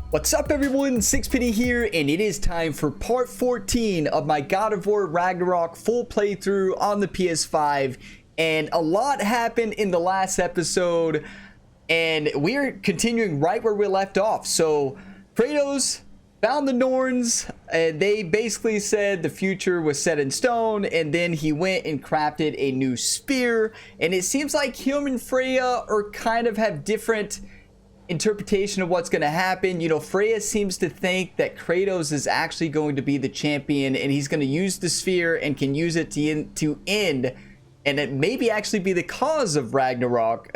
What's up everyone, 6Penny here, and it is time for part 14 of my God of War Ragnarok full playthrough on the PS5. And a lot happened in the last episode, and we're continuing right where we left off. So Kratos found the Norns, and they basically said the future was set in stone, and then he went and crafted a new spear. And it seems like him and Freya are kind of have different interpretation of what's going to happen. You know, Freya seems to think that Kratos is actually going to be the champion, and he's going to use the sphere and can use it to end, and it maybe actually be the cause of Ragnarok.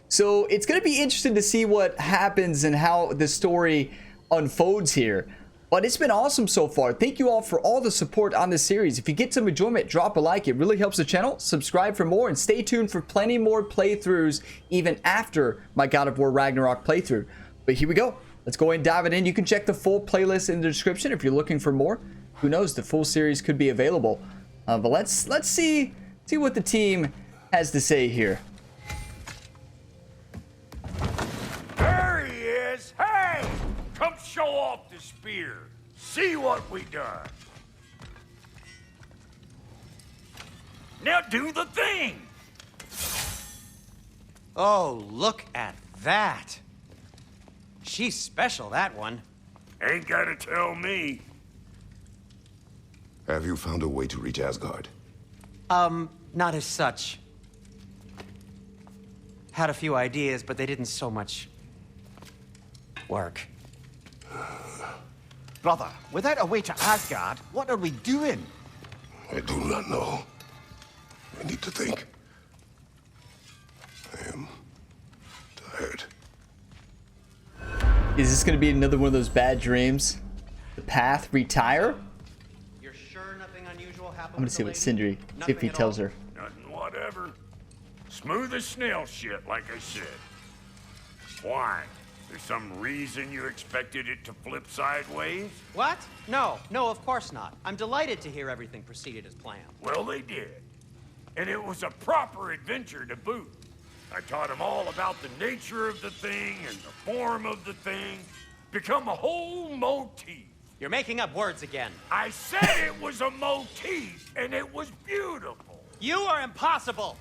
So it's going to be interesting to see what happens and how the story unfolds here. But it's been awesome so far. Thank you all for all the support on this series. If you get some enjoyment, drop a like. It really helps the channel. Subscribe for more, and stay tuned for plenty more playthroughs even after my God of War Ragnarok playthrough. But here we go. Let's go ahead and dive it in. You can check the full playlist in the description if you're looking for more. Who knows, the full series could be available. But let's see what the team has to say here. There he is. Hey! Come show off the spear. See what we done. Now do the thing. Oh, look at that. She's special, that one. Ain't gotta tell me. Have you found a way to reach Asgard? Not as such. Had a few ideas, but they didn't so much work. Brother, without a way to Asgard, what are we doing? I do not know. I need to think. I am tired. Is this going to be another one of those bad dreams? The path, retire? You're sure nothing unusual happened? I'm going to see what Sindri, see if he tells her. Nothing whatever. Smooth as snail shit, like I said. Why? There's some reason you expected it to flip sideways? What? No, of course not. I'm delighted to hear everything proceeded as planned. Well, they did. And it was a proper adventure to boot. I taught them all about the nature of the thing and the form of the thing. Become a whole motif. You're making up words again. I said it was a motif, and it was beautiful. You are impossible.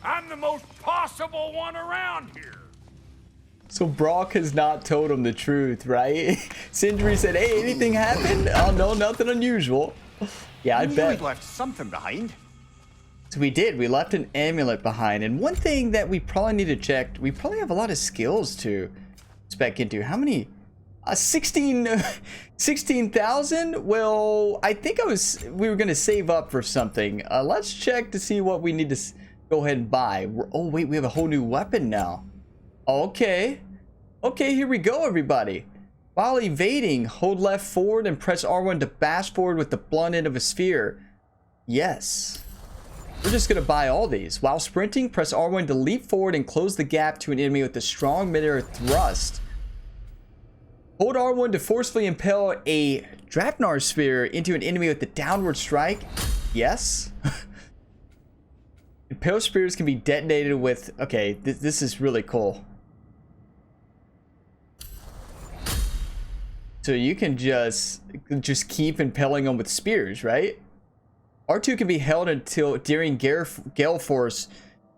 I'm the most possible one around here. So Brock has not told him the truth, right? Sindri said, hey, anything happened? Oh no, nothing unusual. Yeah, I bet. We left something behind. So we did. We left an amulet behind. And one thing that we probably need to check, we probably have a lot of skills to spec into. How many? 16,000? Well, I think we were going to save up for something. Let's check to see what we need to go ahead and buy. Oh, wait, we have a whole new weapon now. Okay, here we go, everybody. While evading, hold left forward and press R1 to bash forward with the blunt end of a sphere. Yes. We're just gonna buy all these. While sprinting, press R1 to leap forward and close the gap to an enemy with a strong mid-air thrust. Hold R1 to forcefully impel a Drapnar sphere into an enemy with the downward strike. Yes. Impale spears can be detonated with... Okay, this is really cool. So you can just keep impaling them with spears, right? R2 can be held until during gale force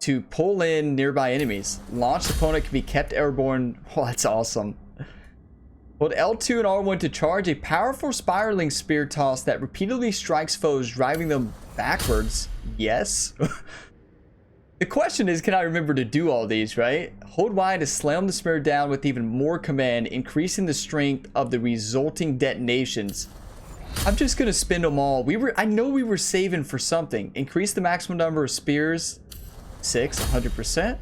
to pull in nearby enemies. Launched opponent can be kept airborne. Oh, that's awesome. Hold L2 and R1 to charge a powerful spiraling spear toss that repeatedly strikes foes, driving them backwards. Yes. The question is, can I remember to do all these, right? Hold Y to slam the spear down with even more command, increasing the strength of the resulting detonations. I'm just gonna spend them all. I know we were saving for something. Increase the maximum number of spears. 100%.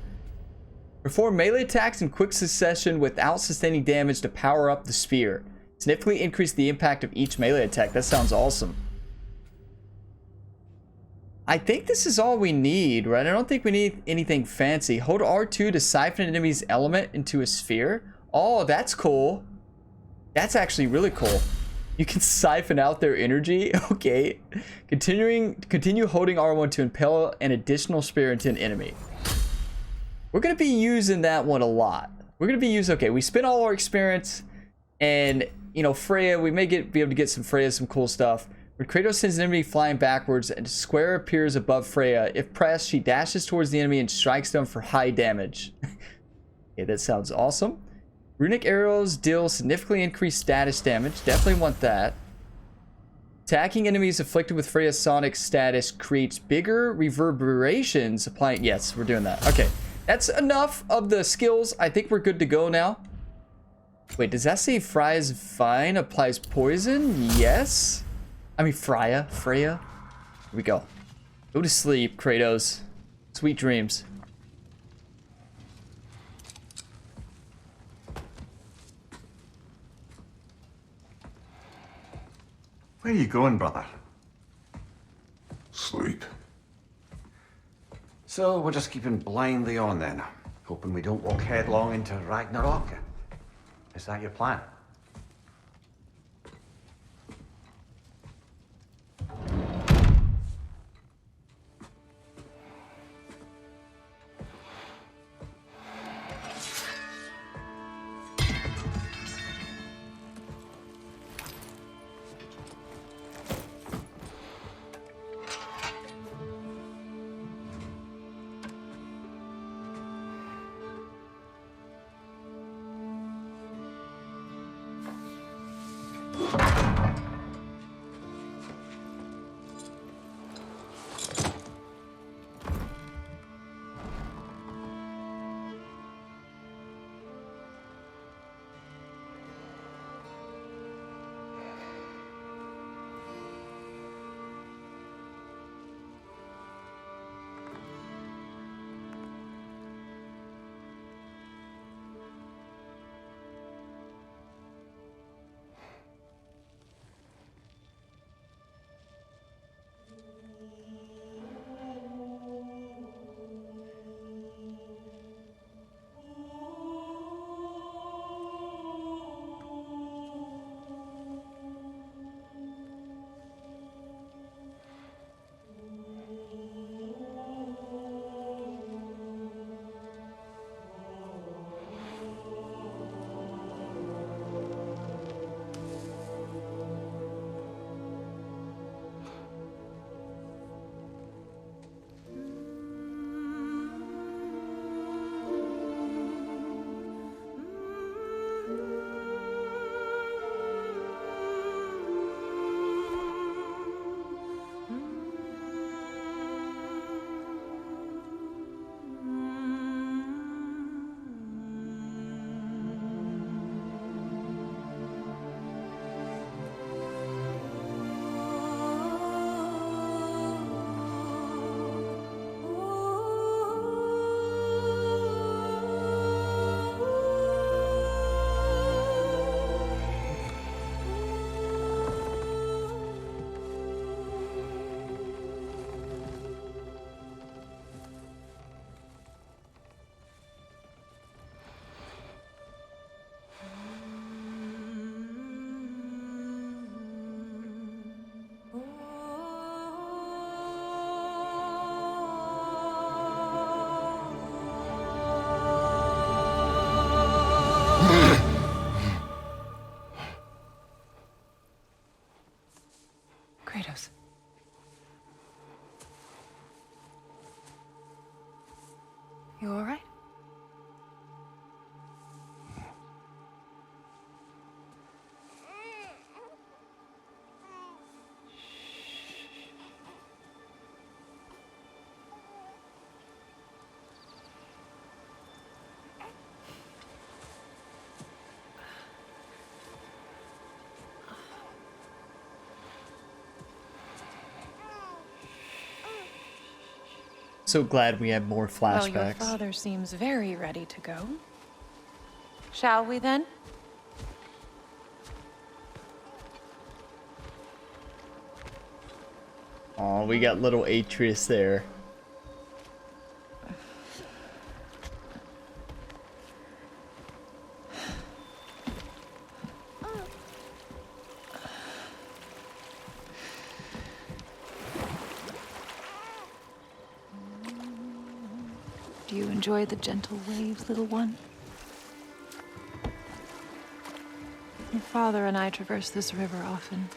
Perform melee attacks in quick succession without sustaining damage to power up the spear. Significantly increase the impact of each melee attack. That sounds awesome. I think this is all we need, right? I don't think we need anything fancy. Hold R2 to siphon an enemy's element into a sphere. Oh, that's cool. That's actually really cool. You can siphon out their energy. Okay. Continue holding R1 to impel an additional spear into an enemy. We're going to be using that one a lot. We're going to be using, okay, we spent all our experience, and, you know, Freya, we may be able to get some Freya, some cool stuff. When Kratos sends an enemy flying backwards, and a square appears above Freya. If pressed, she dashes towards the enemy and strikes them for high damage. Okay, that sounds awesome. Runic arrows deal significantly increased status damage. Definitely want that. Attacking enemies afflicted with Freya's sonic status creates bigger reverberations, applying... Yes, we're doing that. Okay, that's enough of the skills. I think we're good to go now. Wait, does that say Freya's Vine applies poison? Yes. I mean, Freya. Here we go. Go to sleep, Kratos. Sweet dreams. Where are you going, brother? Sleep. So we're just keeping blindly on then, hoping we don't walk headlong into Ragnarok. Is that your plan? Kratos. You all right? So glad we had more Well, your flashbacks. father seems very ready to go. Shall we then? Oh, we got little Atreus there. Do you enjoy the gentle waves, little one? Your father and I traverse this river often.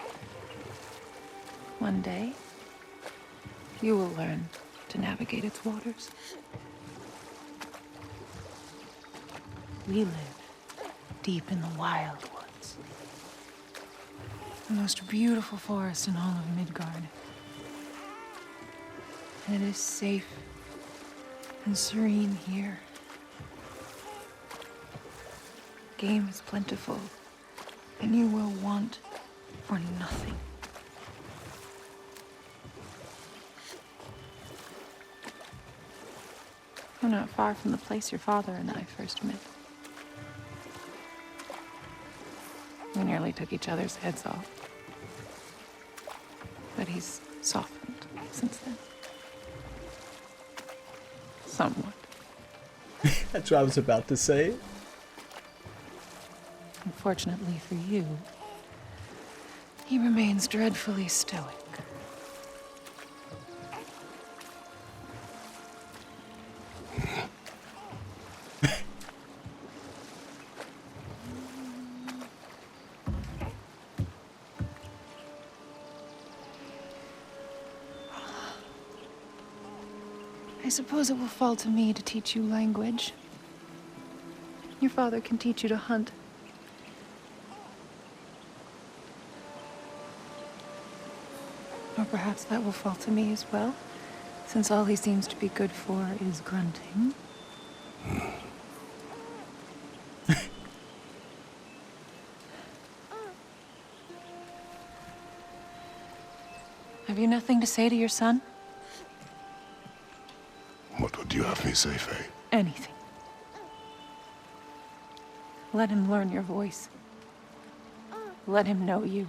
One day, you will learn to navigate its waters. We live deep in the wild woods. The most beautiful forest in all of Midgard. And it is safe and serene here. Game is plentiful, and you will want for nothing. We're not far from the place your father and I first met. We nearly took each other's heads off. But he's softened since then. Somewhat. That's what I was about to say. Unfortunately for you, he remains dreadfully stoic. I suppose it will fall to me to teach you language. Your father can teach you to hunt. Or perhaps that will fall to me as well, since all he seems to be good for is grunting. Have you nothing to say to your son? What would you have me say, Faye? Anything. Let him learn your voice. Let him know you.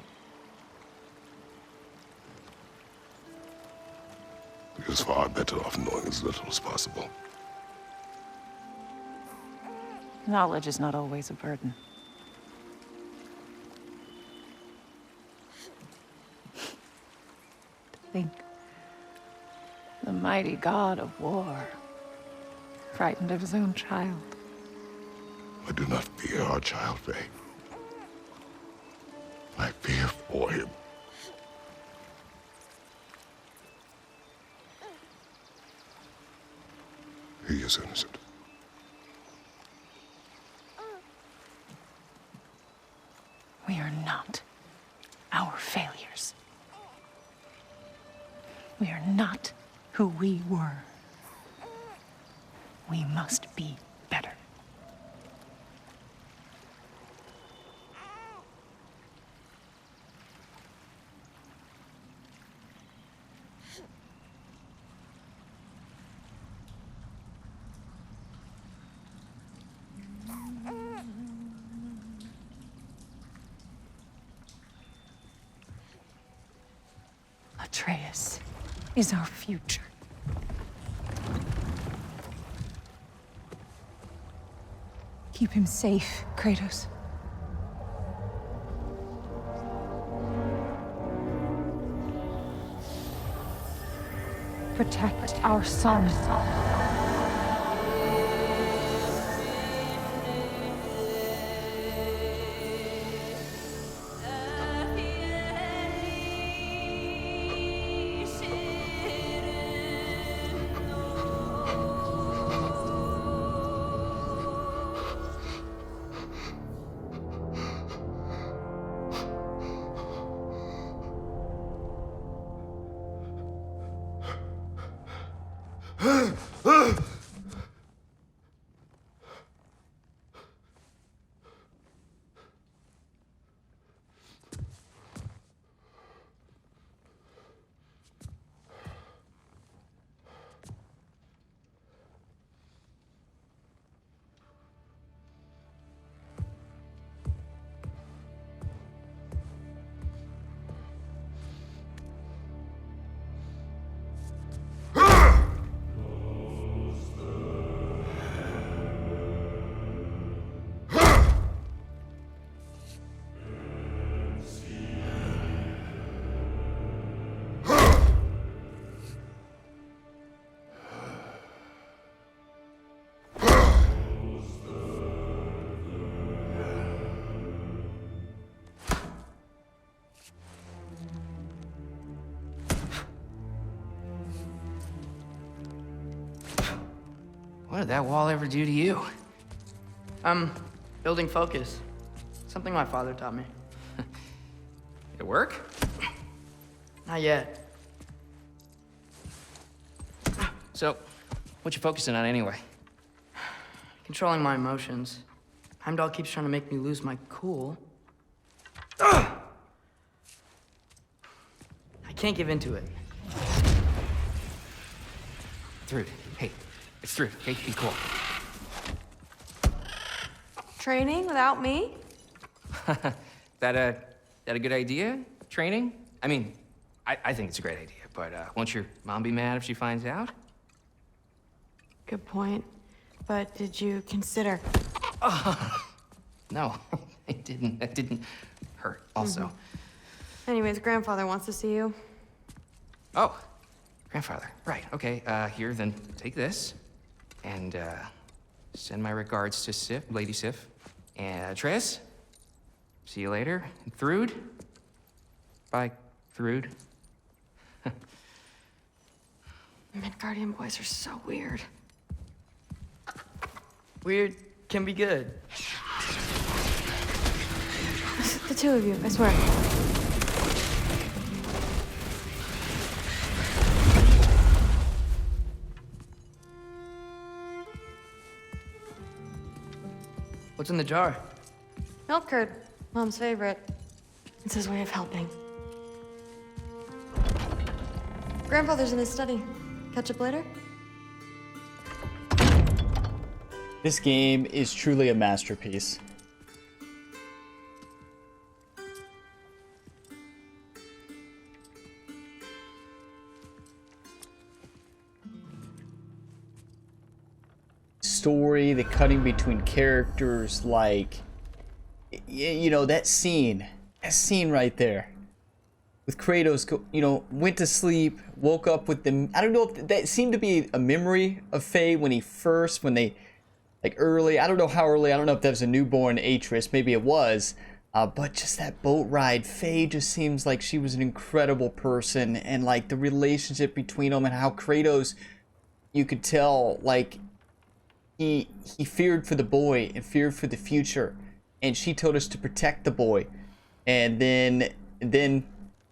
He is far better off knowing as little as possible. Knowledge is not always a burden. To think, the mighty god of war, frightened of his own child. I do not fear our child, Faye. I fear for him. He is innocent. We are not our failures. We are not who we were. We must be better. Atreus is our future. Keep him safe, Kratos. Protect our son. What did that wall ever do to you? Building focus. Something my father taught me. It work? Not yet. So, what you focusing on anyway? Controlling my emotions. Heimdall keeps trying to make me lose my cool. I can't give into it. Thrud, hey, it's Thrud, okay? Be cool. Training without me? That a good idea? Training? I mean, I think it's a great idea, but won't your mom be mad if she finds out? Good point. But did you consider? No, I didn't. That didn't hurt, also. Anyways, grandfather wants to see you. Oh, grandfather. Right, okay. Here, then take this. And, send my regards to Sif, Lady Sif. And, Triss. See you later. And Thrud. Bye, Thrud. Midgardian boys are so weird. Weird can be good. The two of you, I swear. What's in the jar? Milk curd, Mom's favorite. It's his way of helping. Grandfather's in his study. Catch up later? This game is truly a masterpiece. Story, the cutting between characters, like, you know, that scene right there with Kratos, you know, went to sleep, woke up with them. I don't know if that seemed to be a memory of Faye when they, like, early, I don't know how early, I don't know if that was a newborn Atreus, maybe it was, but just that boat ride, Faye just seems like she was an incredible person, and like the relationship between them and how Kratos, you could tell, like, he feared for the boy and feared for the future, and she told us to protect the boy, and then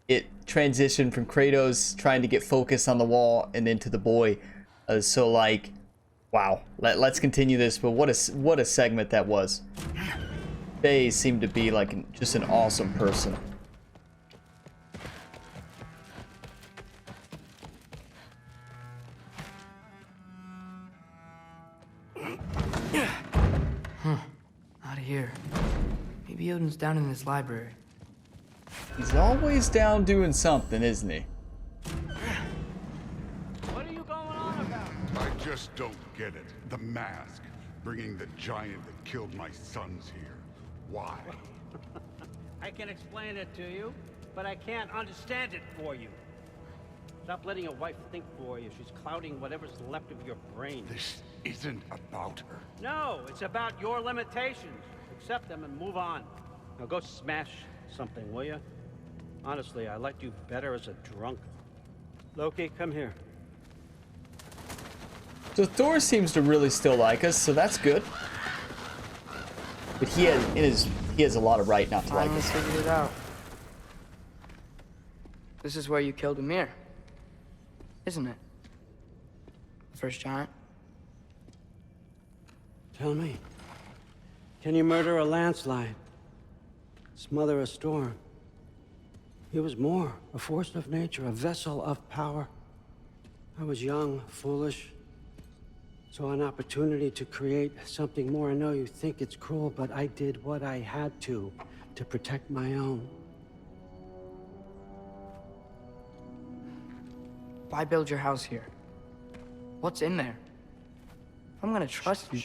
it transitioned from Kratos trying to get focus on the wall and then to the boy. So like, wow. Let's continue this. But what a segment that was. Faye seemed to be like just an awesome person. Out of here. Maybe Odin's down in his library. He's always down doing something, isn't he? What are you going on about? I just don't get it. The mask, bringing the giant that killed my sons here. Why? I can explain it to you, but I can't understand it for you. Stop letting your wife think for you. She's clouding whatever's left of your brain. This isn't about her. No, it's about your limitations. Accept them and move on. Now go smash something, will you? Honestly, I liked you better as a drunk. Loki, come here. So Thor seems to really still like us, so that's good. But he has a lot of right not to like Finally us. figured it out. This is where you killed Ymir, isn't it? First giant. Tell me, can you murder a landslide? Smother a storm? He was more, a force of nature, a vessel of power. I was young, foolish, saw an opportunity to create something more. I know you think it's cruel, but I did what I had to protect my own. Why build your house here? What's in there? I'm gonna trust you.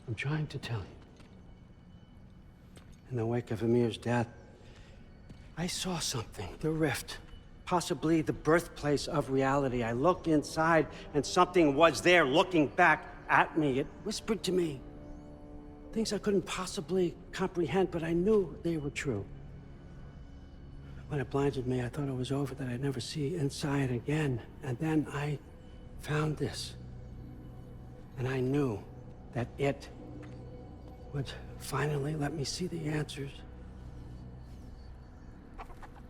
I'm trying to tell you. In the wake of Ymir's death, I saw something. The rift. Possibly the birthplace of reality. I looked inside, and something was there looking back at me. It whispered to me things I couldn't possibly comprehend, but I knew they were true. When it blinded me, I thought it was over, that I'd never see inside again. And then I found this. And I knew that it would finally let me see the answers.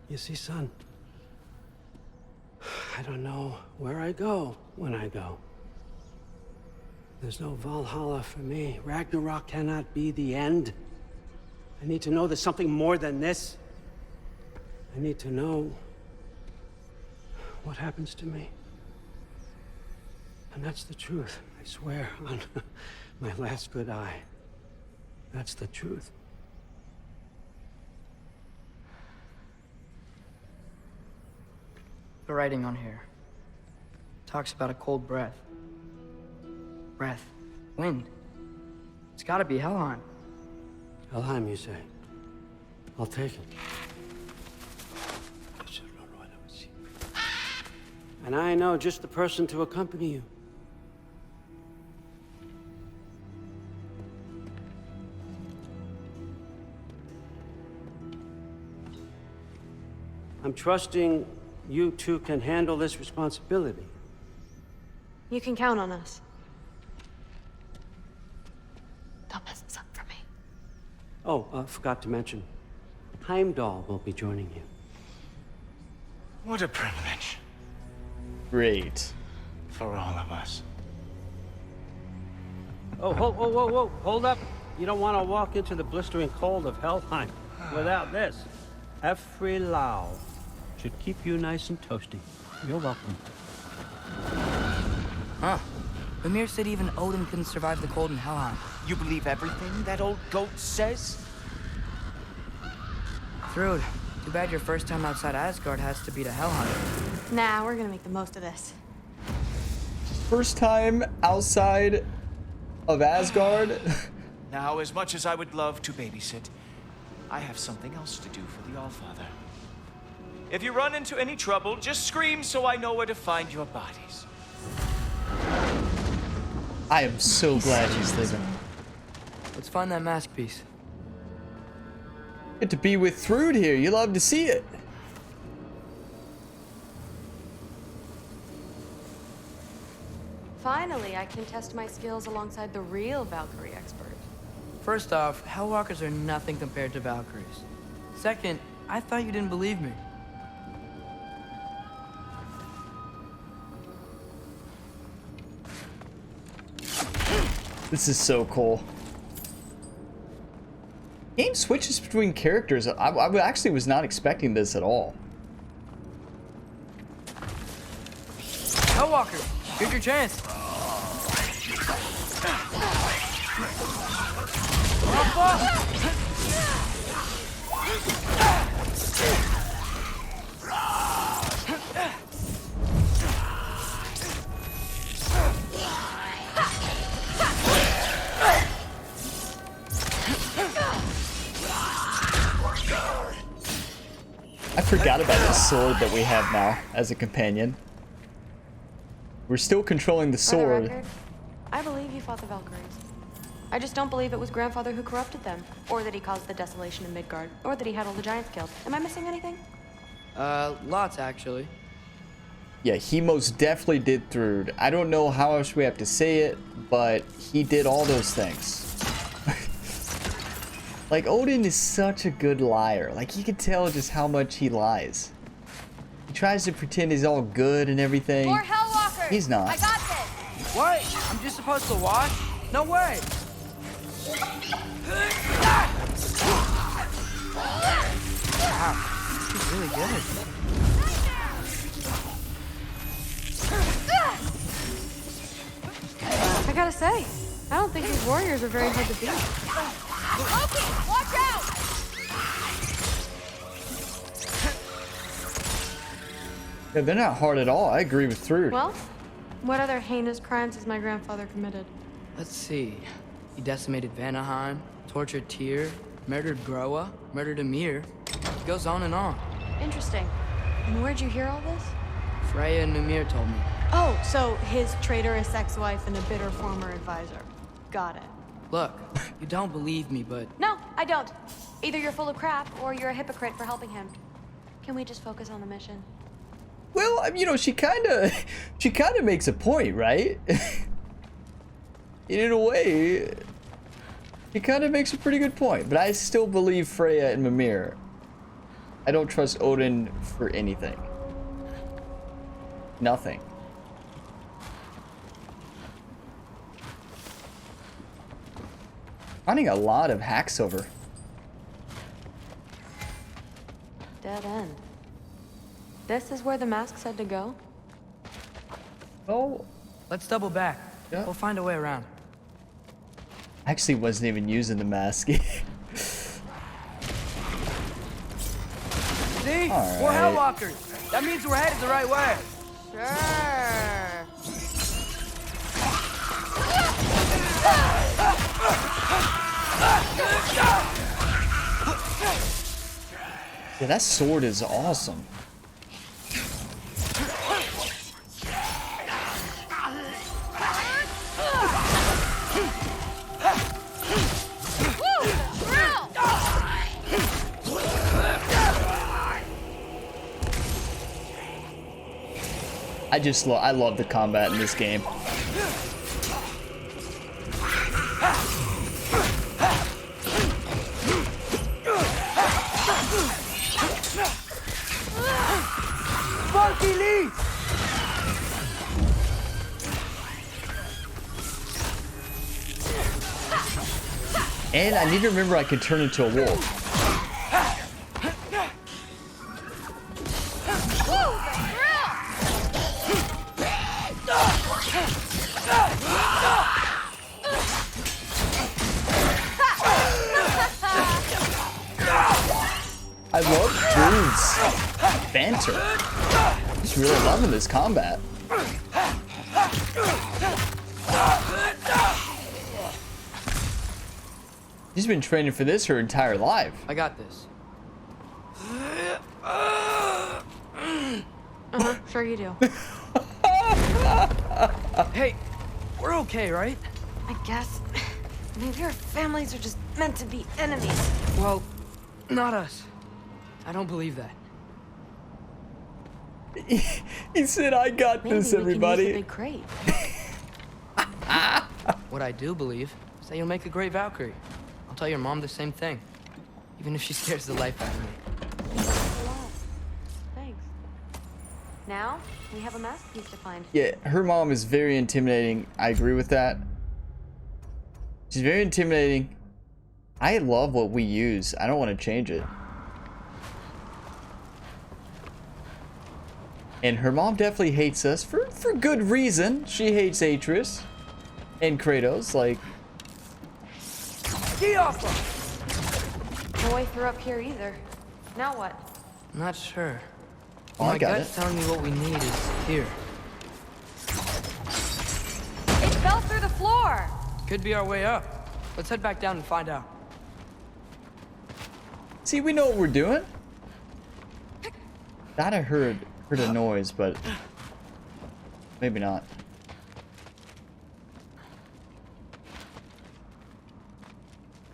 You see, son, I don't know where I go when I go. There's no Valhalla for me. Ragnarok cannot be the end. I need to know there's something more than this. I need to know what happens to me. And that's the truth, I swear, on my last good eye. That's the truth. The writing on here talks about a cold breath. Breath. Wind. It's gotta be Helheim. Helheim, you say? I'll take it. And I know just the person to accompany you. I'm trusting you two can handle this responsibility. You can count on us. Don't mess this up for me. Oh, forgot to mention. Heimdall will be joining you. What a privilege. Great. For all of us. Oh, whoa. Hold up. You don't want to walk into the blistering cold of Helheim without this. Every Lau should keep you nice and toasty. You're welcome. Huh. Mimir said even Odin couldn't survive the cold in Helheim. You believe everything that old goat says? Thrud, too bad your first time outside Asgard has to be to Helheim. Nah, we're gonna make the most of this. First time outside of Asgard. Now, as much as I would love to babysit, I have something else to do for the Allfather. If you run into any trouble, just scream so I know where to find your bodies. I am so glad he's leaving. Let's find that mask piece. Get to be with Thrud here. You love to see it. Finally, I can test my skills alongside the real Valkyrie expert. First off, Hellwalkers are nothing compared to Valkyries. Second, I thought you didn't believe me. This is so cool. Game switches between characters. I actually was not expecting this at all. Hellwalker, here's your chance. I forgot about the sword that we have now as a companion. We're still controlling the For the sword. record, I believe you fought the Valkyries. I just don't believe it was Grandfather who corrupted them, or that he caused the desolation in Midgard, or that he had all the giants killed. Am I missing anything? Lots actually. Yeah, he most definitely did Thrud. I don't know how else we have to say it, but he did all those things. Like, Odin is such a good liar. Like, you can tell just how much he lies. He tries to pretend he's all good and everything. More Hellwalkers! He's not. I got this! What? I'm just supposed to watch? No way! Wow, she's really good. I gotta say, I don't think these warriors are very hard to beat. Loki, watch out! Yeah, they're not hard at all. I agree with Thrud. Well, what other heinous crimes has my grandfather committed? Let's see. He decimated Vanaheim, tortured Tyr, murdered Groa, murdered Ymir. It goes on and on. Interesting. And where'd you hear all this? Freya and Ymir told me. Oh, so his traitorous ex-wife and a bitter former advisor. Got it. Look, you don't believe me, but No, I don't. Either you're full of crap or you're a hypocrite for helping him. Can we just focus on the mission? Well, you know, she kind of makes a point, right? in a way, he kind of makes a pretty good point. But I still believe Freya and Mimir. I don't trust Odin for anything. Nothing. Finding a lot of hack silver. Dead end. This is where the mask said to go? Oh. Let's double back. Yeah. We'll find a way around. Actually wasn't even using the mask. See? All We're right. Hellwalkers. That means we're headed the right way. Sure. Yeah, that sword is awesome. I love the combat in this game. Funky Lee! And I need to remember I can turn into a wolf. I love Druid's banter. Just really loving this combat. She's been training for this her entire life. I got this. Sure you do. Hey, we're okay, right? I guess. Maybe our families are just meant to be enemies. Well, not us. I don't believe that. He said, "I got Maybe this, we can use the everybody." big crate. What I do believe is that you'll make a great Valkyrie. I'll tell your mom the same thing, even if she scares the life out of me. Thanks. Now, we have a masterpiece to find. Yeah, her mom is very intimidating. I agree with that. She's very intimidating. I love what we use. I don't want to change it. And her mom definitely hates us for good reason. She hates Atreus and Kratos. Like, Get off her! No way through up here either. Now what? Not sure. Oh, I My got gut's it. telling me what we need is here. It fell through the floor! Could be our way up. Let's head back down and find out. see, we know what we're doing. Thought I heard a noise, but maybe not.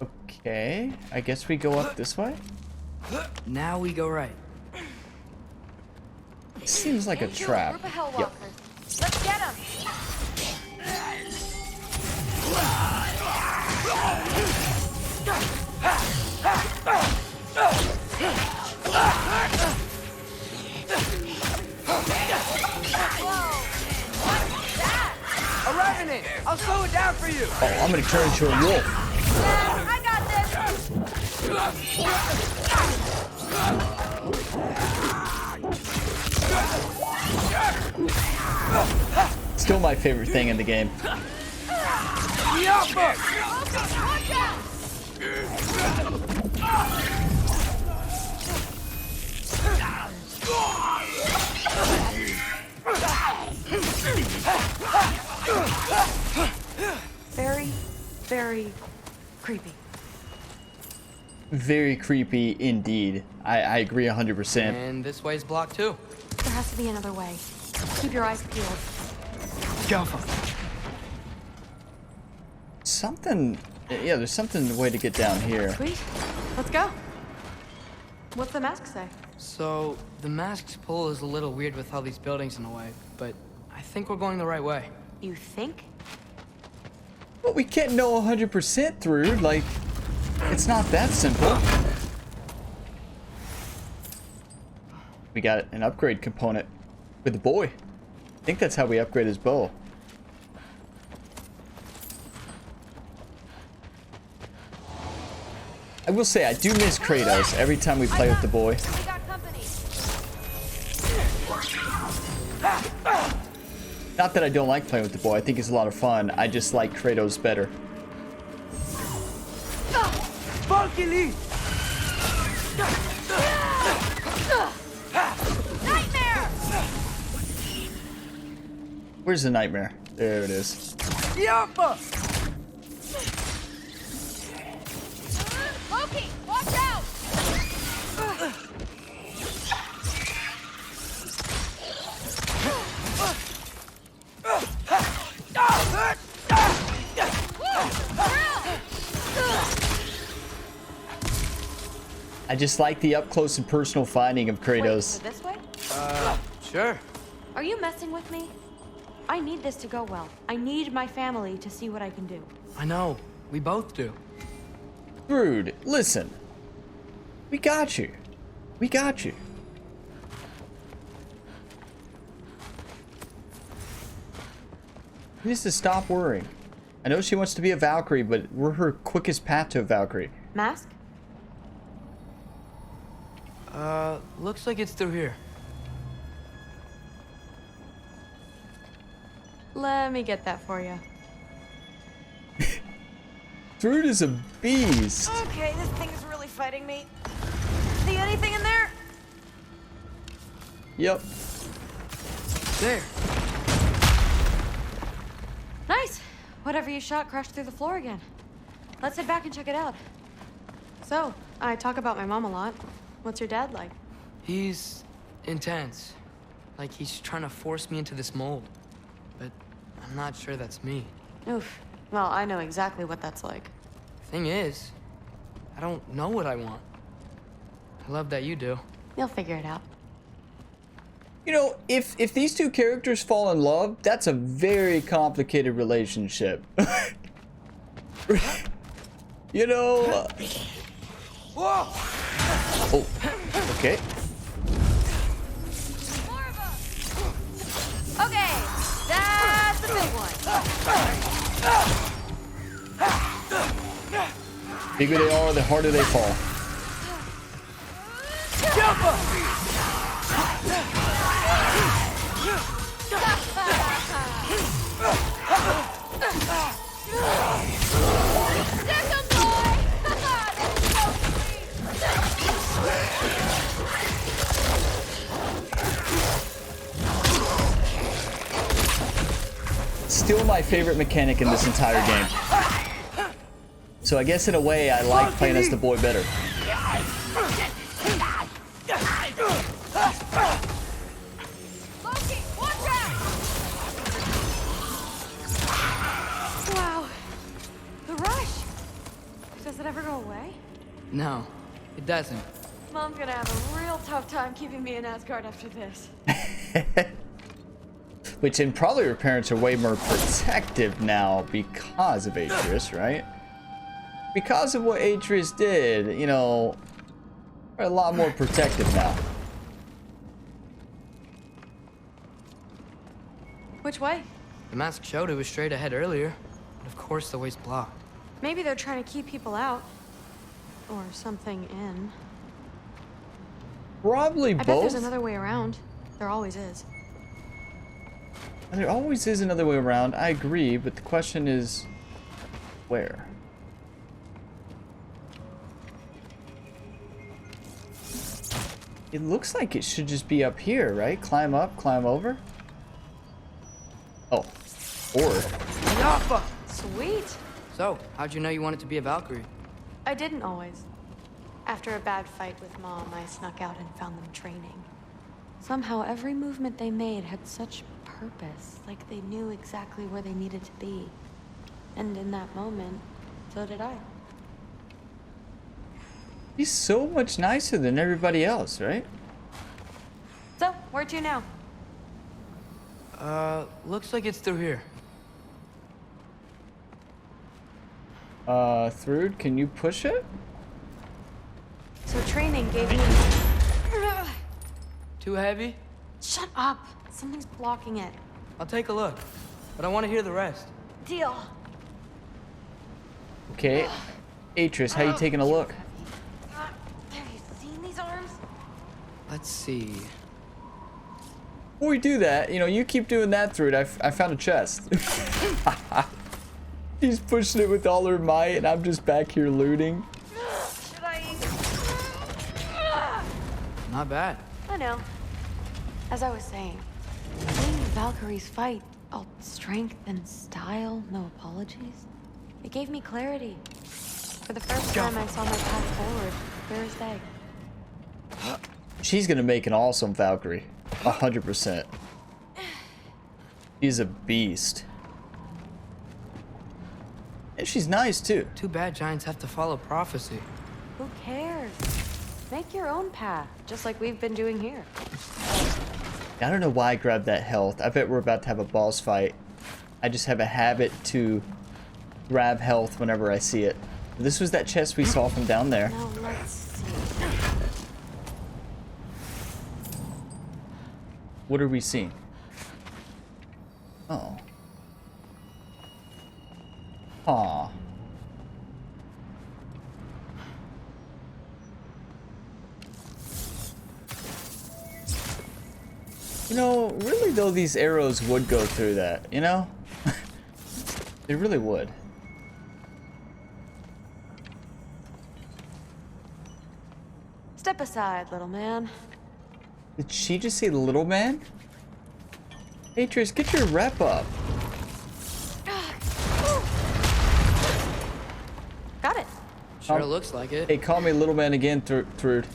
Okay, I guess we go up this way. Now we go right. Seems like a Into trap. group of Hellwalkers. Yep. Let's get them! A revenant! I'll slow it down for you! Oh, I'm gonna turn into a wolf. I got this! Still my favorite thing in the game. Very, very creepy. Very creepy indeed. I agree 100%. And this way's blocked too. There has to be another way. Keep your eyes peeled. Go for it. Something, yeah, there's something way to get down here. Sweet. Let's go. What's the mask say? So, the mask's pull is a little weird with all these buildings in the way, but I think we're going the right way. You think? But we can't know 100% through. Like, it's not that simple. We got an upgrade component with the boy. I think that's how we upgrade his bow. I will say, I do miss Kratos every time we play with the boy. Not that I don't like playing with the boy. I think it's a lot of fun. I just like Kratos better. Nightmare! Where's the nightmare? There it is. Loki, watch out! I just like the up close and personal fighting of Kratos. Wait, so this way? Sure. Are you messing with me? I need this to go well. I need my family to see what I can do. I know. We both do. Brood, listen. We got you. We got you. He needs to stop worrying. I know she wants to be a Valkyrie, but we're her quickest path to a Valkyrie. Mask? Looks like it's through here. Let me get that for you. Brood is a beast. Okay, this thing is really fighting me. See anything in there? Yep. There. Nice. Whatever you shot crashed through the floor again. Let's head back and check it out. So, I talk about my mom a lot. What's your dad like? He's intense. Like he's trying to force me into this mold. But I'm not sure that's me. Oof. Well, I know exactly what that's like. Thing is, I don't know what I want. I love that you do. You'll figure it out. You know, if these two characters fall in love, that's a very complicated relationship. You know. Oh, okay. Okay, that's the big one. The bigger they are, the harder they fall. Still my favorite mechanic in this entire game. So I guess in a way I like playing as the boy better. Wow. The rush. Does it ever go away? No, it doesn't. Mom's gonna have a real tough time keeping me in Asgard after this. Which, and probably her parents are way more protective now because of Atreus, right? Because of what Atreus did, you know, they're a lot more protective now. Which way? The mask showed it was straight ahead earlier. But of course the way's blocked. Maybe they're trying to keep people out. Or something in. Probably I both. bet there's another way around. There always is. There always is another way around, I agree, but the question is, where? It looks like it should just be up here, right? Climb up, climb over? Oh, or... Sweet. So, how'd you know you wanted to be a Valkyrie? I didn't always. After a bad fight with Mom, I snuck out and found them training. Somehow, every movement they made had such purpose, like they knew exactly where they needed to be. And in that moment, so did I. He's so much nicer than everybody else, right? So, where to now? Looks like it's through here. Thrud, can you push it? So training gave me... Too heavy? Shut up! Something's blocking it. I'll take a look, but I want to hear the rest. Deal. Okay. Atris, how you taking a look? Have you seen these arms? Let's see. Before we do that, you know, you keep doing that, Thrud. I found a chest. She's pushing it with all her might, and I'm just back here looting. Should I... Not bad. I know. As I was saying, seeing the Valkyries fight, all strength and style, no apologies, it gave me clarity. For the first time, I saw my path forward, clear as day. She's gonna make an awesome Valkyrie. 100%. She's a beast. And she's nice, too. Too bad giants have to follow prophecy. Who cares? Make your own path, just like we've been doing here. I don't know why I grabbed that health. I bet we're about to have a boss fight. I just have a habit to grab health whenever I see it. This was that chest we saw from down there. Now let's see. What are we seeing? Oh. Aw. You know, really though, these arrows would go through that, you know? They really would. Step aside, little man. Did she just say little man? Atris, get your rep up. Got it. Sure looks like it. Hey, call me little man again, Thrud.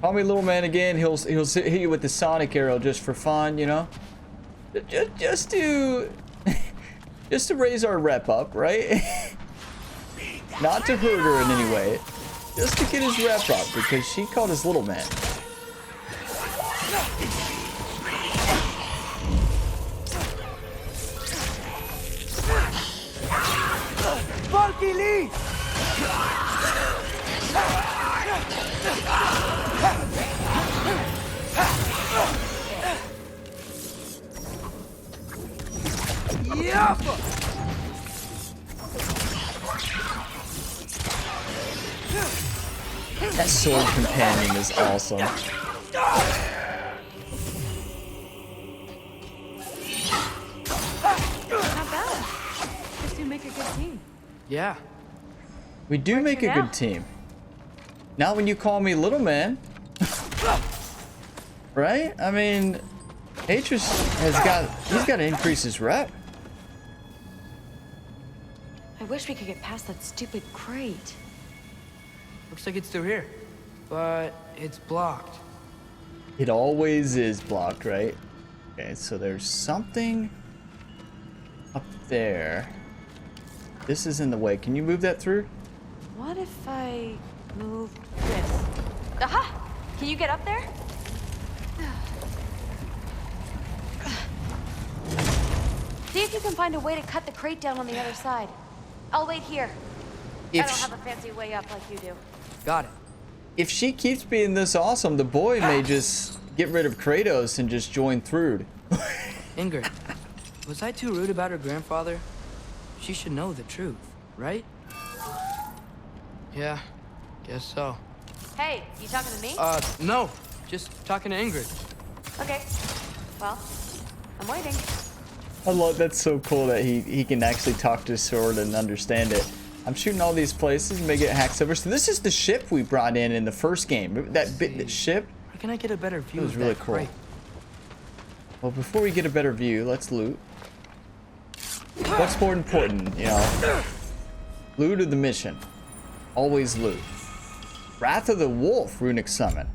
Call me little man again. He'll hit you with the sonic arrow just for fun, you know? Just to just to raise our rep up, right? Not to hurt her in any way. Just to get his rep up because she called us little man. Sparky Lee! That sword companion is awesome. Not bad. Guess you make a good team. Yeah. We do make a good team. Not when you call me little man. Right? I mean, Atris he's got to increase his rep. I wish we could get past that stupid crate. Looks like it's through here, but it's blocked. It always is blocked, right? Okay, so there's something up there. This is in the way. Can you move that through? What if I move this? Aha! Can you get up there? See if you can find a way to cut the crate down on the other side. I'll wait here. I don't have a fancy way up like you do. Got it. If she keeps being this awesome, the boy may just get rid of Kratos and just join Thrud. Ingrid, was I too rude about her grandfather? She should know the truth, right? Yeah, guess so. Hey, you talking to me? No. Just talking to Ingrid. Okay. Well, I'm waiting. I love that's so cool that he can actually talk to his sword and understand it. I'm shooting all these places and may get hacked over. So this is the ship we brought in the first game. That ship. How can I get a better view? It was really cool. Crate? Well, before we get a better view, let's loot. What's more important, you know? Loot of the mission. Always loot. Wrath of the Wolf runic summon.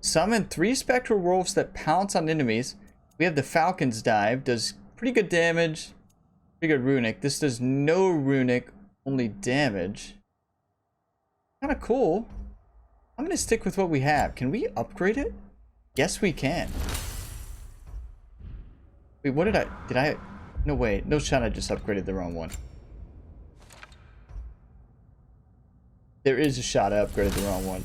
Summon 3 spectral wolves that pounce on enemies. We have the Falcon's Dive. Does pretty good damage. Pretty good runic. This does no runic, only damage. Kind of cool. I'm going to stick with what we have. Can we upgrade it? Yes, we can. Wait, what did I... No, wait. No shot, I just upgraded the wrong one. There is a shot to upgrade the wrong one.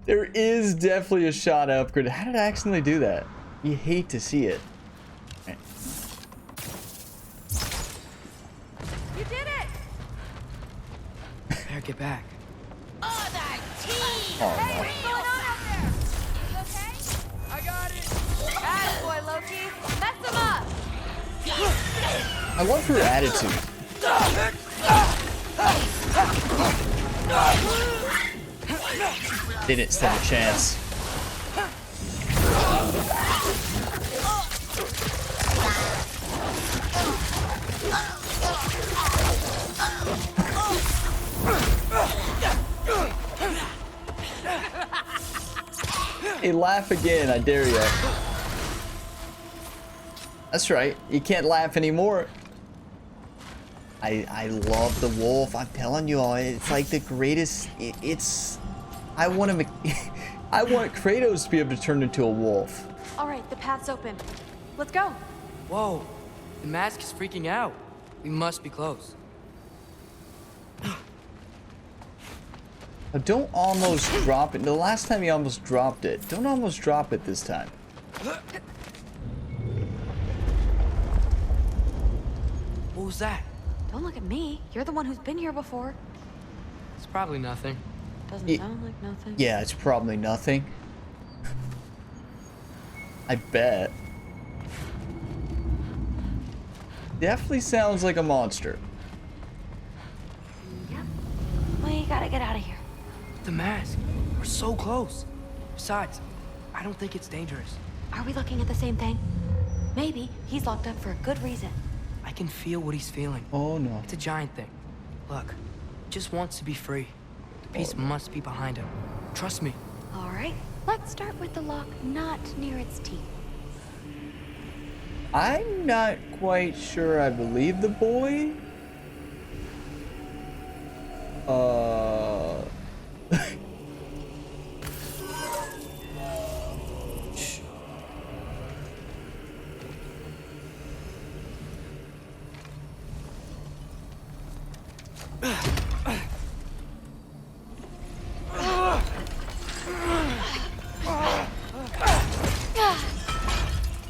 There is definitely a shot to upgrade. How did I accidentally do that? You hate to see it. Right. You did it! Better get back. Oh, that team! Oh, Hey, no. what's going on out there? You okay? I got it. Attaboy, Loki. Mess him up. I love her attitude. Didn't stand a chance. Hey, laugh again, I dare you. That's right, you can't laugh anymore. I love the wolf. I'm telling you all, it's like the greatest. I want him. I want Kratos to be able to turn into a wolf. All right, the path's open. Let's go. Whoa, the mask is freaking out. We must be close. Oh, don't almost drop it. The last time you almost dropped it. Don't almost drop it this time. What was that? Don't look at me. You're the one who's been here before. It's probably nothing. Doesn't sound like nothing. Yeah, it's probably nothing. I bet. Definitely sounds like a monster. Yep. We gotta get out of here. The mask. We're so close. Besides, I don't think it's dangerous. Are we looking at the same thing? Maybe. He's locked up for a good reason. I can feel what he's feeling. Oh no. It's a giant thing. Look, he just wants to be free. The beast must be behind him. Trust me. All right. Let's start with the lock not near its teeth. I'm not quite sure I believe the boy.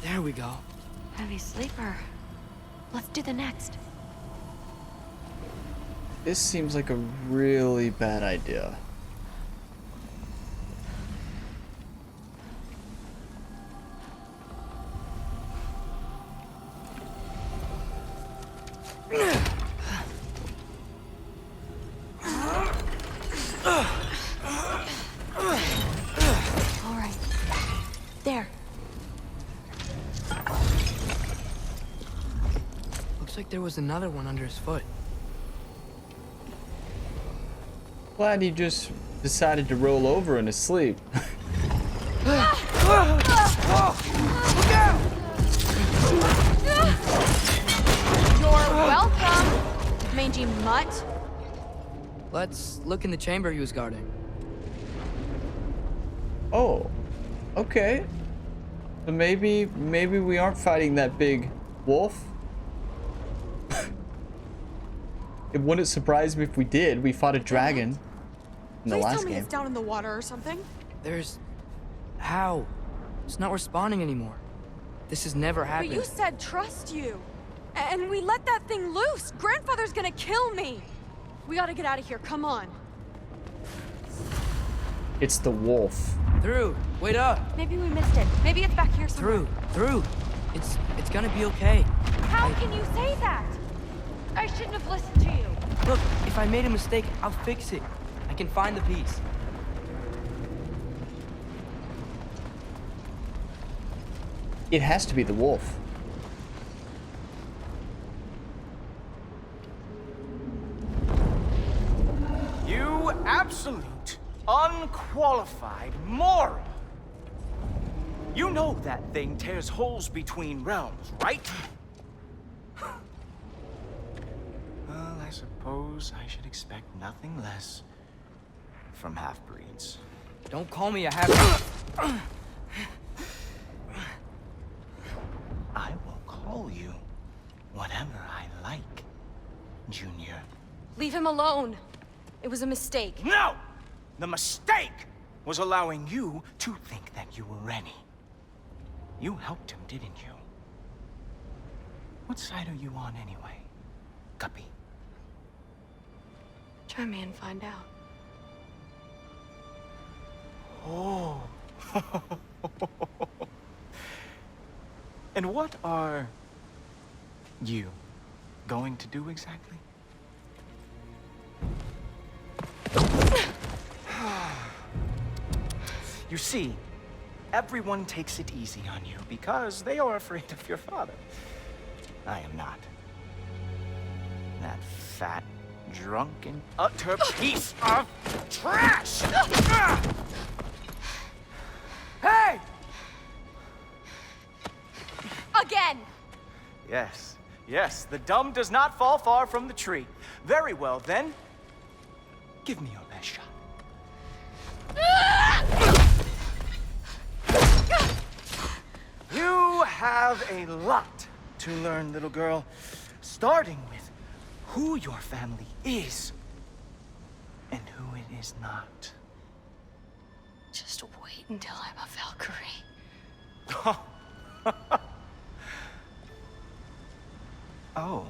There we go. Heavy sleeper. Let's do the next. This seems like a really bad idea. All right. There. Looks like there was another one under his foot. Glad he just decided to roll over in his sleep. You're welcome, mangy mutt. Let's look in the chamber he was guarding. Oh, okay. So maybe we aren't fighting that big wolf. It wouldn't surprise me if we did. We fought a dragon in the Please last tell me game. it's down in the water or something. There's... How? It's not responding anymore. This has never happened. But you said trust you. And we let that thing loose. Grandfather's gonna kill me. We gotta get out of here. Come on. It's the wolf. Through. Wait up. Maybe we missed it. Maybe it's back here somewhere. Through. It's gonna be okay. How can you say that? I shouldn't have listened to you. Look, if I made a mistake, I'll fix it. I can find the piece. It has to be the wolf. You absolute, unqualified moron! You know that thing tears holes between realms, right? Well, I suppose I should expect nothing less from half-breeds. Don't call me a half... I will call you whatever I like, Junior. Leave him alone. It was a mistake. No! The mistake was allowing you to think that you were Rennie. You helped him, didn't you? What side are you on anyway, Guppy? Try me and find out. Oh. And what are you going to do exactly? You see, everyone takes it easy on you because they are afraid of your father. I am not. That fat, drunken, utter piece of trash! Hey! Again! Yes, yes, the dumb does not fall far from the tree. Very well, then. Give me your best shot. You have a lot to learn, little girl. Starting with who your family is and who it is not. Just wait until I'm a Valkyrie. Oh.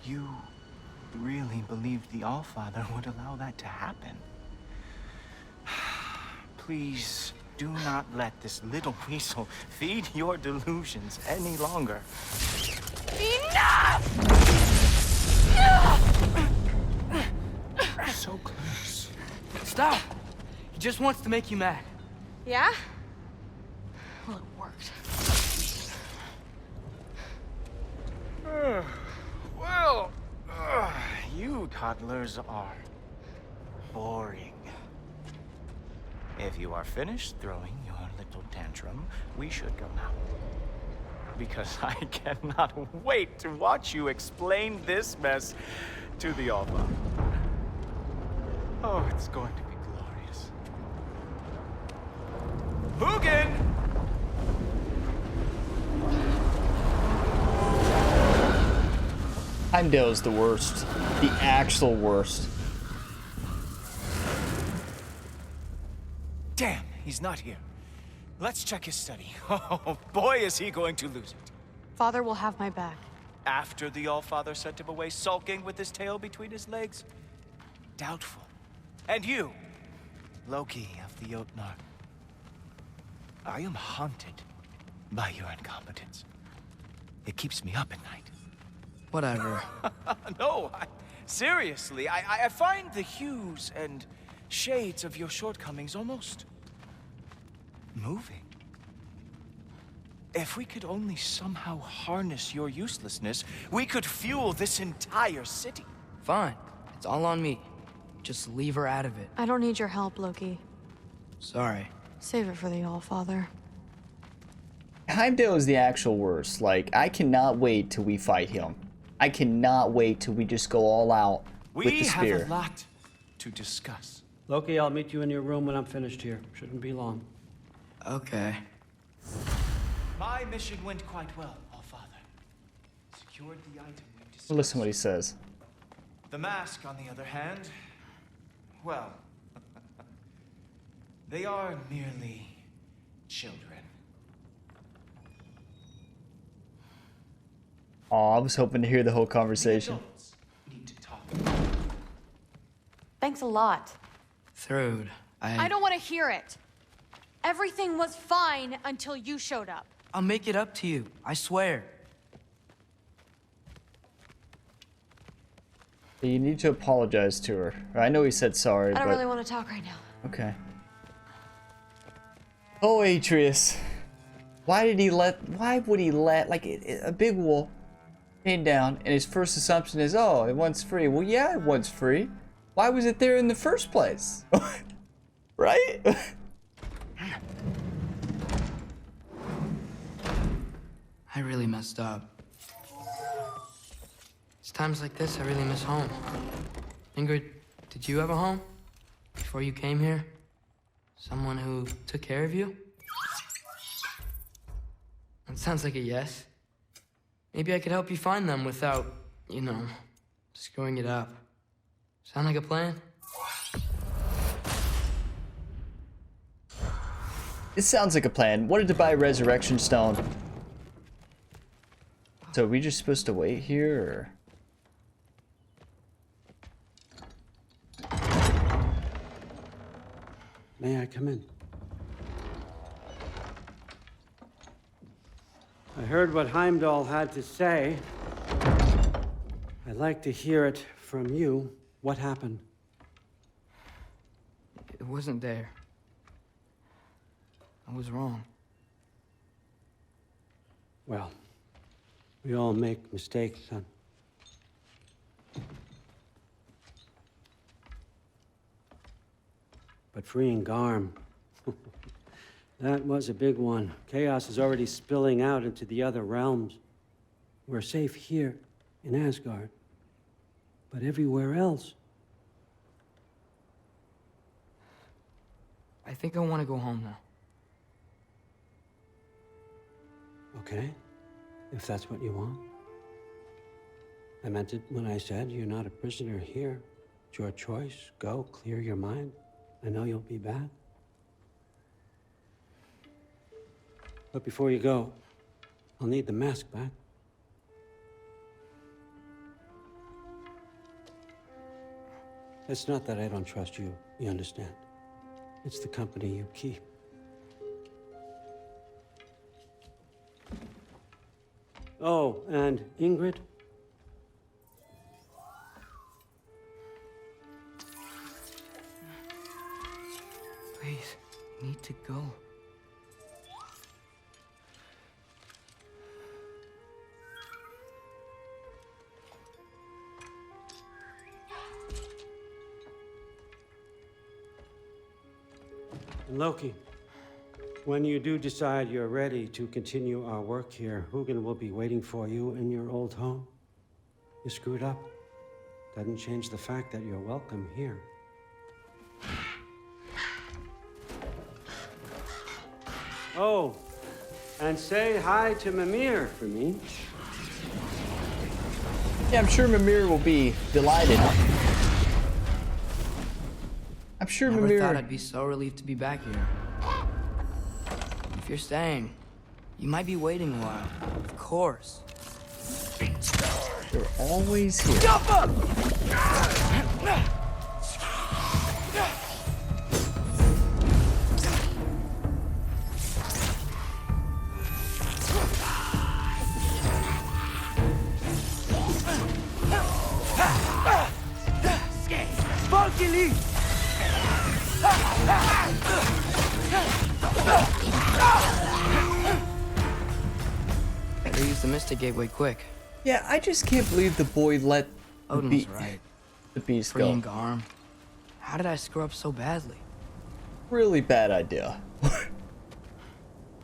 You really believed the Allfather would allow that to happen? Please do not let this little weasel feed your delusions any longer. Enough! So close. Stop! He just wants to make you mad. Yeah? Well, it worked. Well, you toddlers are boring. If you are finished throwing your little tantrum, we should go now. Because I cannot wait to watch you explain this mess to the Allfather. Oh, it's going to be glorious. Hugin! Heimdall's the worst. The actual worst. Damn, he's not here. Let's check his study. Oh, boy, is he going to lose it. Father will have my back. After the Allfather sent him away sulking with his tail between his legs? Doubtful. And you, Loki of the Jotnar. I am haunted by your incompetence. It keeps me up at night. Whatever. No, seriously, I find the hues and shades of your shortcomings almost moving. If we could only somehow harness your uselessness, we could fuel this entire city. Fine. It's all on me. Just leave her out of it. I don't need your help, Loki. Sorry. Save it for the Allfather. Heimdall is the actual worst. Like, I cannot wait till we fight him. I cannot wait till we just go all out with the spear. We have a lot to discuss. Loki, I'll meet you in your room when I'm finished here. Shouldn't be long. Okay. My mission went quite well, Allfather. Secured the item we discussed. Listen what he says. The mask, on the other hand, well, they are merely children. Aw, I was hoping to hear the whole conversation. Need to talk. Thanks a lot. Thrud, I don't want to hear it. Everything was fine until you showed up. I'll make it up to you. I swear. You need to apologize to her. I know he said sorry, I don't but... really want to talk right now. Okay. Oh, Atreus. Why would he let, like, a big wolf came down, and his first assumption is, oh, it wants free. Well, yeah, it wants free. Why was it there in the first place? Right? I really messed up. It's times like this I really miss home. Ingrid, did you have a home? Before you came here? Someone who took care of you? That sounds like a yes. Maybe I could help you find them without, you know, screwing it up. Sound like a plan? It sounds like a plan. Wanted to buy a resurrection stone. So are we just supposed to wait here, or? May I come in? I heard what Heimdall had to say. I'd like to hear it from you. What happened? It wasn't there. I was wrong. Well, we all make mistakes, son. But freeing Garm, that was a big one. Chaos is already spilling out into the other realms. We're safe here in Asgard, but everywhere else. I think I want to go home now. Okay, if that's what you want. I meant it when I said you're not a prisoner here. It's your choice. Go, clear your mind. I know you'll be back. But before you go, I'll need the mask back. It's not that I don't trust you, you understand? It's the company you keep. Oh, and Ingrid? Please, I need to go. And Loki, when you do decide you're ready to continue our work here, Hugin will be waiting for you in your old home. You screwed up. Doesn't change the fact that you're welcome here. Oh, and say hi to Mimir for me. Yeah, I'm sure Mimir will be delighted. I'm sure Never Mimir... thought I'd be so relieved to be back here. If you're staying, you might be waiting a while. Of course. They're always here. Jump up! Better use the Mystic Gateway quick. Yeah, I just can't believe the boy let Odin was right. the beast Freeing go. Garm. How did I screw up so badly? Really bad idea. I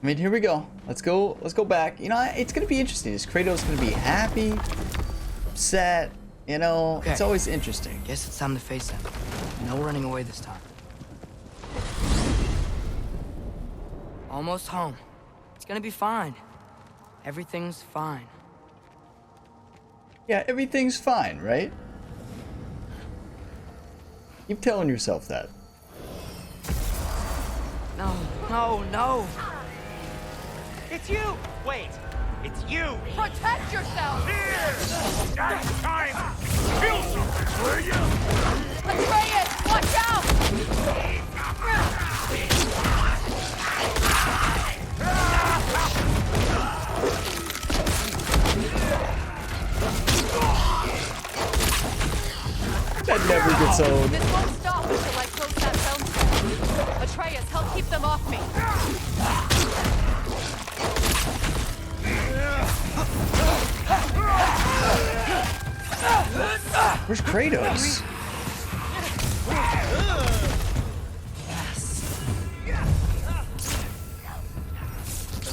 mean, here we go. Let's go back. You know, it's gonna be interesting. Is Kratos gonna be happy, upset? You know, Okay. It's always interesting. Guess it's time to face them. No running away this time. Almost home. It's gonna be fine. Everything's fine. Yeah, everything's fine, right? Keep telling yourself that. No, no, no! It's you! Wait, it's you! Protect yourself! Here! That's time! Kill something, will you? Atreus, watch out! That never gets old. This won't stop until I close that zone set. Atreus, help keep them off me. Where's Kratos?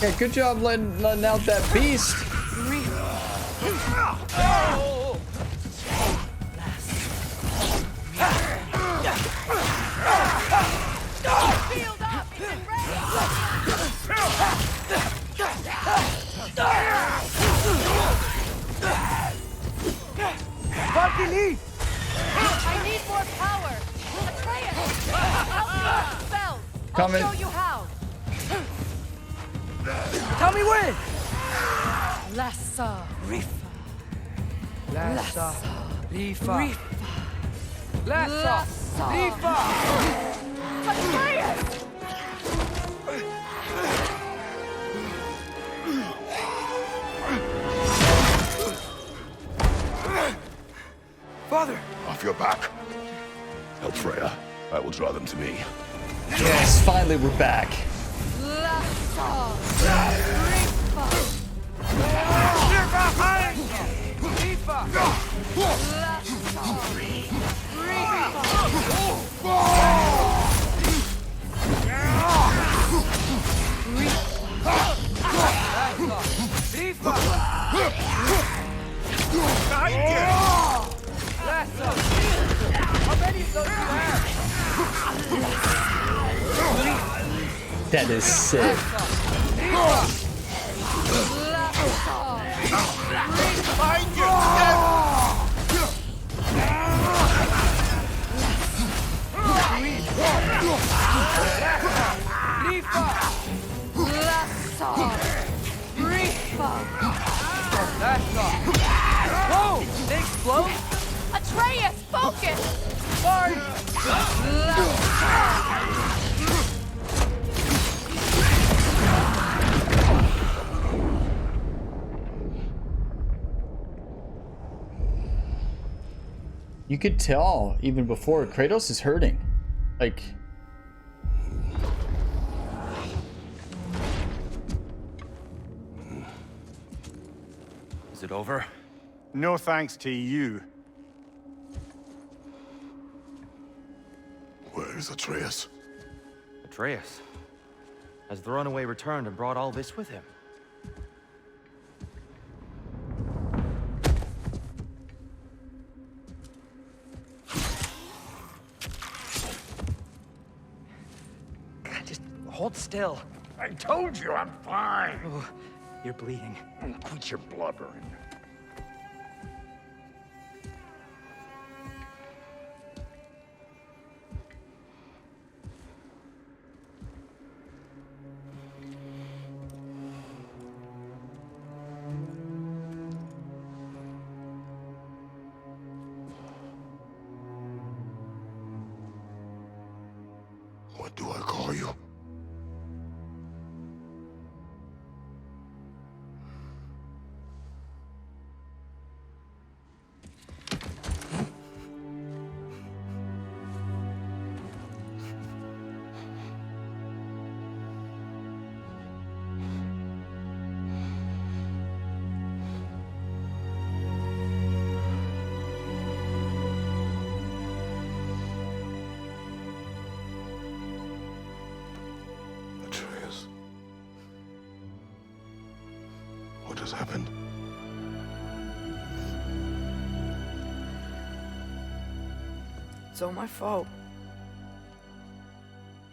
Yeah, good job letting out that beast. Shield up! It's enraged! Loki, leave! I need more power! Atreus! Help me with the spell! Coming. I'll show you how! Tell me when! Lassa. Rifa. Lassa. Rifa. Rifa. Lassa. Rifa. Atreus! Father! Off your back. Help Freya. I will draw them to me. Yes, finally we're back. Lassa. Rifa. Rifa. That is sick. Whoa! They explode? Atreus, focus! Sorry! You could tell even before Kratos is hurting. Like, Is it over? No thanks to you. Where is Atreus? Atreus. Has the runaway returned and brought all this with him? Just hold still. I told you I'm fine. Oh, you're bleeding. Quit your blubbering. What do I call you? Atreus. What has happened? It's all my fault.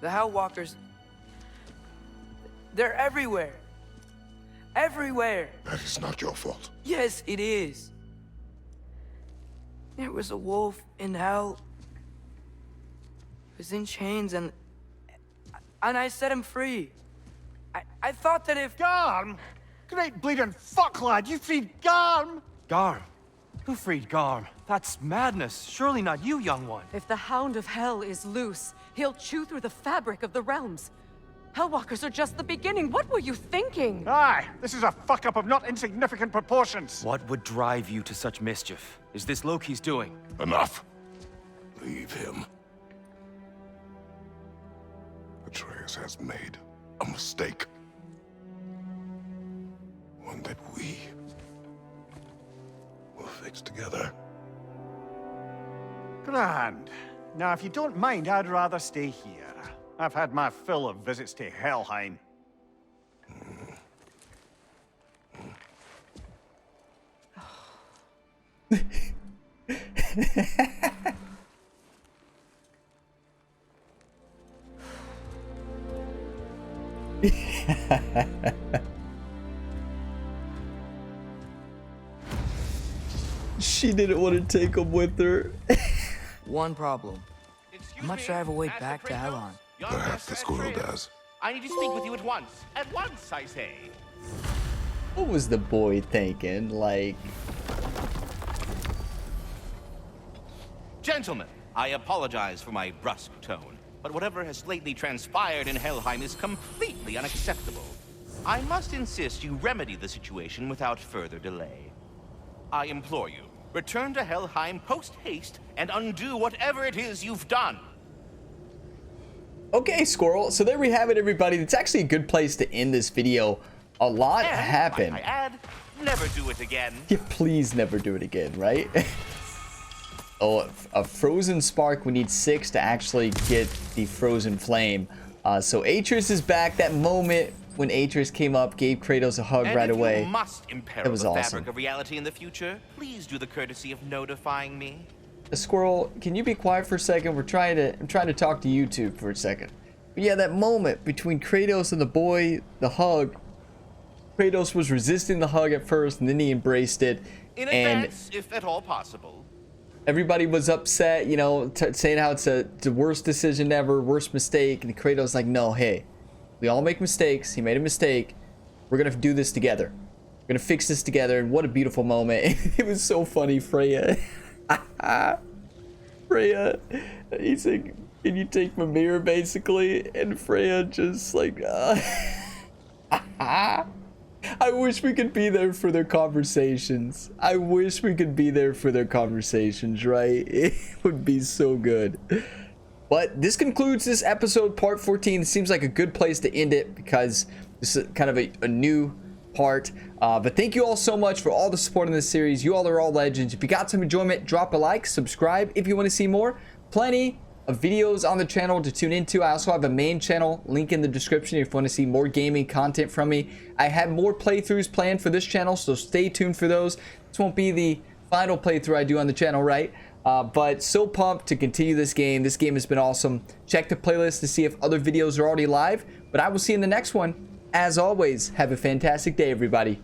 The Hell Walkers... They're everywhere. Everywhere. That is not your fault. Yes, it is. There was a wolf in hell. He was in chains and I set him free. I thought that if... Garm? Great bleeding fuck, lad. You freed Garm? Garm? Who freed Garm? That's madness. Surely not you, young one. If the Hound of Hell is loose, he'll chew through the fabric of the realms. Hellwalkers are just the beginning. What were you thinking? Aye, this is a fuck-up of not insignificant proportions. What would drive you to such mischief? Is this Loki's doing? Enough. Leave him. Atreus has made a mistake. One that we will fix together. Grand. Now, if you don't mind, I'd rather stay here. I've had my fill of visits to Helheim. She didn't want to take him with her. One problem. How much do I have to wait back to Elon? Perhaps the squirrel does. I need to speak with you at once. At once, I say. What was the boy thinking? Like... Gentlemen, I apologize for my brusque tone, but whatever has lately transpired in Helheim is completely unacceptable. I must insist you remedy the situation without further delay. I implore you, return to Helheim post-haste and undo whatever it is you've done. Okay, Squirrel. So there we have it, everybody. It's actually a good place to end this video. A lot happened. Might I add, never do it again. Yeah, please never do it again, right? Oh, a frozen spark. We need 6 to actually get the frozen flame. So Atreus is back. That moment when Atreus came up, gave Kratos a hug right away. You must imperil That was the awesome. fabric of reality in the future. Please do the courtesy of notifying me. Squirrel, can you be quiet for a second? I'm trying to talk to YouTube for a second. But yeah, that moment between Kratos and the boy, the hug. Kratos was resisting the hug at first, and then he embraced it. In and advance, if at all possible. everybody was upset, you know, saying how it's the worst decision ever, worst mistake. And Kratos like, no, hey, we all make mistakes. He made a mistake. We're gonna do this together. We're gonna fix this together. And what a beautiful moment. It was so funny, Freya. Freya, he's like, can you take my mirror, basically? And Freya just like, I wish we could be there for their conversations. I wish we could be there for their conversations, right? It would be so good. But this concludes this episode, part 14. It seems like a good place to end it because this is kind of a new part. But thank you all so much for all the support in this series. You all are all legends. If you got some enjoyment, drop a like, subscribe if you want to see more. Plenty of videos on the channel to tune into. I also have a main channel, link in the description if you want to see more gaming content from me. I have more playthroughs planned for this channel, so stay tuned for those. This won't be the final playthrough I do on the channel, right? But so pumped to continue this game. This game has been awesome. Check the playlist to see if other videos are already live, but I will see you in the next one. As always, have a fantastic day, everybody.